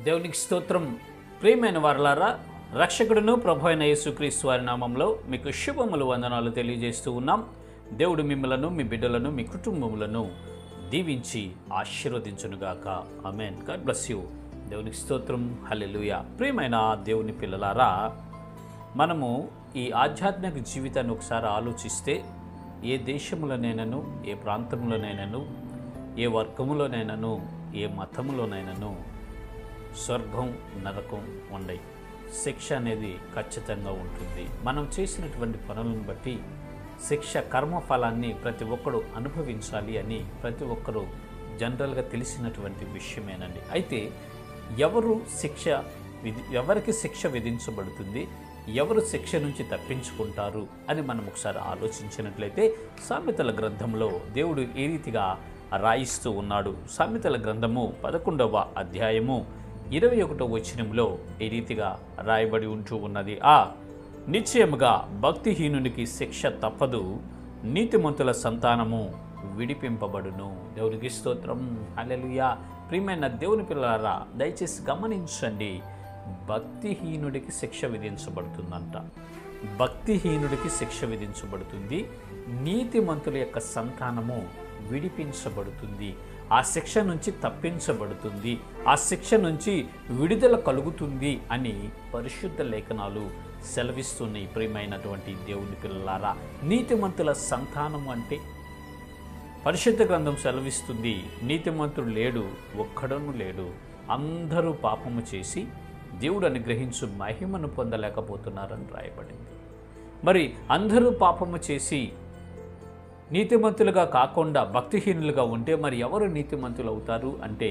దేవునికి స్తోత్రం. ప్రియమైన వారలారా, రక్షకుడును ప్రభు అయిన యేసుక్రీస్తు వారి నామంలో మీకు శుభములు వందనాలు తెలియజేస్తూ ఉన్నాం. దేవుడు మిమ్మలను, మీ బిడ్డలను, మీ కుటుంబములను దీవించి ఆశీర్వదించునుగాక. ఆమేన్. God bless you. దేవునికి స్తోత్రం. హల్లెలూయా. ప్రియమైన దేవుని పిల్లలారా, మనము ఈ ఆధ్యాత్మిక జీవితాన్ని ఒకసారి ఆలోచిస్తే ఏ దేశంలోనైనాను, ఏ ప్రాంతంలోనైనాను, ఏ వర్గములోనైనాను, ఏ మతములోనైనాను స్వర్గం, నరకం ఉండయి. శిక్ష అనేది ఖచ్చితంగా ఉంటుంది. మనం చేసినటువంటి పనులను బట్టి శిక్ష, కర్మఫలాన్ని ప్రతి ఒక్కరు అనుభవించాలి అని ప్రతి ఒక్కరూ జనరల్గా తెలిసినటువంటి విషయమేనండి. అయితే ఎవరికి శిక్ష విధించబడుతుంది, ఎవరు శిక్ష నుంచి తప్పించుకుంటారు అని మనం ఒకసారి ఆలోచించినట్లయితే సామెతల గ్రంథంలో దేవుడు ఏ రీతిగా రాయిస్తూ ఉన్నాడు. సామెతల గ్రంథము 11వ అధ్యాయము 21వ వచనంలో ఈ రీతిగా రాయబడి ఉంటూ ఉన్నది. నిశ్చయముగా భక్తిహీనునికి శిక్ష తప్పదు, నీతిమంతుల సంతానము విడిపింపబడును. దేవునికి స్తోత్రం. హల్లెలూయా. ప్రియమైన దేవుని పిల్లలారా, దయచేసి గమనించండి. భక్తిహీనుడికి శిక్ష విధించబడుతుందంట. భక్తిహీనుడికి శిక్ష విధించబడుతుంది, నీతిమంతుల యొక్క సంతానము విడిపించబడుతుంది. ఆ శిక్ష నుంచి తప్పించబడుతుంది, ఆ శిక్ష నుంచి విడుదల కలుగుతుంది అని పరిశుద్ధ లేఖనాలు సెలవిస్తున్నాయి. ప్రియమైనటువంటి దేవుని పిల్లలారా, నీతిమంతుల సంతానము అంటే పరిశుద్ధ గ్రంథం సెలవిస్తుంది, నీతిమంతుడు లేడు, ఒక్కడను లేడు. అందరూ పాపము చేసి దేవుడు అనుగ్రహించు మహిమను పొందలేకపోతున్నారని రాయబడింది. మరి అందరూ పాపము చేసి నీతిమంతులుగా కాకుండా భక్తిహీనులుగా ఉంటే మరి ఎవరు నీతిమంతులు అవుతారు అంటే,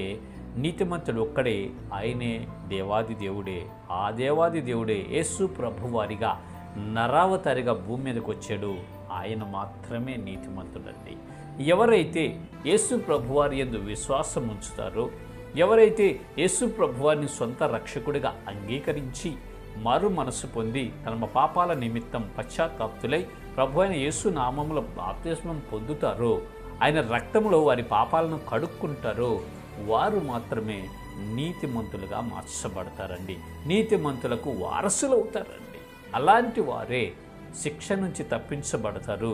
నీతిమంతుడు ఒక్కడే, ఆయనే దేవాది దేవుడే. ఆ దేవాది దేవుడే యేసు ప్రభువారిగా నరావతారిగా భూమి మీదకి వచ్చాడు. ఆయన మాత్రమే నీతిమంతుడండి. ఎవరైతే యేసు ప్రభువారి యందు విశ్వాసం ఉంచుతారో, ఎవరైతే యేసు ప్రభువారిని సొంత రక్షకుడిగా అంగీకరించి మారు మనసు పొంది తమ పాపాల నిమిత్తం పశ్చాత్తాప్తులై ప్రభు అయిన యేసు నామములో బాప్తిస్మం పొందుతారో, ఆయన రక్తంలో వారి పాపాలను కడుక్కుంటారో, వారు మాత్రమే నీతిమంతులుగా మార్చబడతారండి. నీతిమంతులకు వారసులు అవుతారండి. అలాంటి వారే శిక్ష నుంచి తప్పించబడతారు,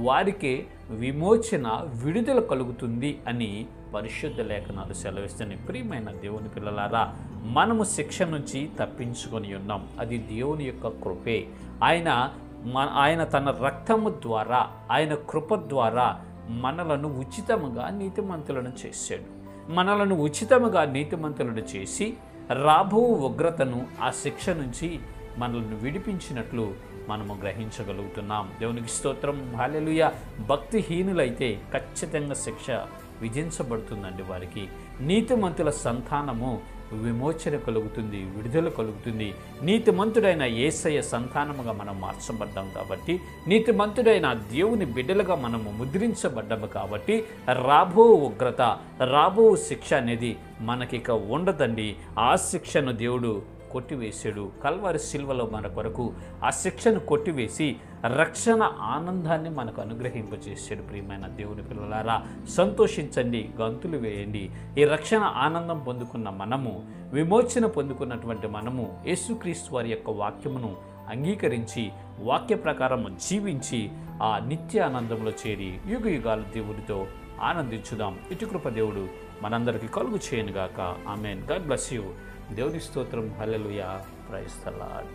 వారికి విమోచన, విడుదల కలుగుతుంది అని పరిశుద్ధ లేఖనాలు సెలవిస్తున్నాయి. ప్రియమైన దేవుని పిల్లలారా, మనము శిక్ష నుంచి తప్పించుకొని ఉన్నాం. అది దేవుని యొక్క కృపే. ఆయన తన రక్తము ద్వారా, ఆయన కృప ద్వారా మనలను ఉచితముగా నీతిమంతులను చేశాడు. మనలను ఉచితముగా నీతిమంతులను చేసి రాబో ఉగ్రతను, ఆ శిక్ష నుంచి మనల్ని విడిపించినట్లు మనము గ్రహించగలుగుతున్నాం. దేవునికి స్తోత్రం. హల్లెలూయా. భక్తిహీనులైతే ఖచ్చితంగా శిక్ష విధించబడుతుందండి వారికి. నీతిమంతుల సంతానము విమోచన కలుగుతుంది, విడుదల కలుగుతుంది. నీతిమంతుడైన యేసయ్య సంతానముగా మనం మార్చబడ్డాం కాబట్టి, నీతిమంతుడైన దేవుని బిడ్డలుగా మనము ముద్రించబడ్డాము కాబట్టి, రాబో ఉగ్రత, రాబో శిక్ష అనేది మనకిక ఉండదండి. ఆ శిక్షను దేవుడు కొట్టివేశాడు. కల్వరి శిల్వలో మన కొరకు ఆ శిక్షను కొట్టివేసి రక్షణ ఆనందాన్ని మనకు అనుగ్రహింపజేశాడు. ప్రియమైన దేవుని పిల్లలారా, సంతోషించండి, గంతులు వేయండి. ఈ రక్షణ ఆనందం పొందుకున్న మనము, విమోచన పొందుకున్నటువంటి మనము యేసుక్రీస్తు వారి యొక్క వాక్యమును అంగీకరించి వాక్య ప్రకారం జీవించి ఆ నిత్య ఆనందంలో చేరి యుగ యుగాలు దేవుడితో ఆనందించుదాం. ఇటు కృప దేవుడు మనందరికీ కలుగు చేయనుగాక. ఆమేన్. God bless you. దేవుని స్తోత్రం. హల్లెలూయా. Praise the lord.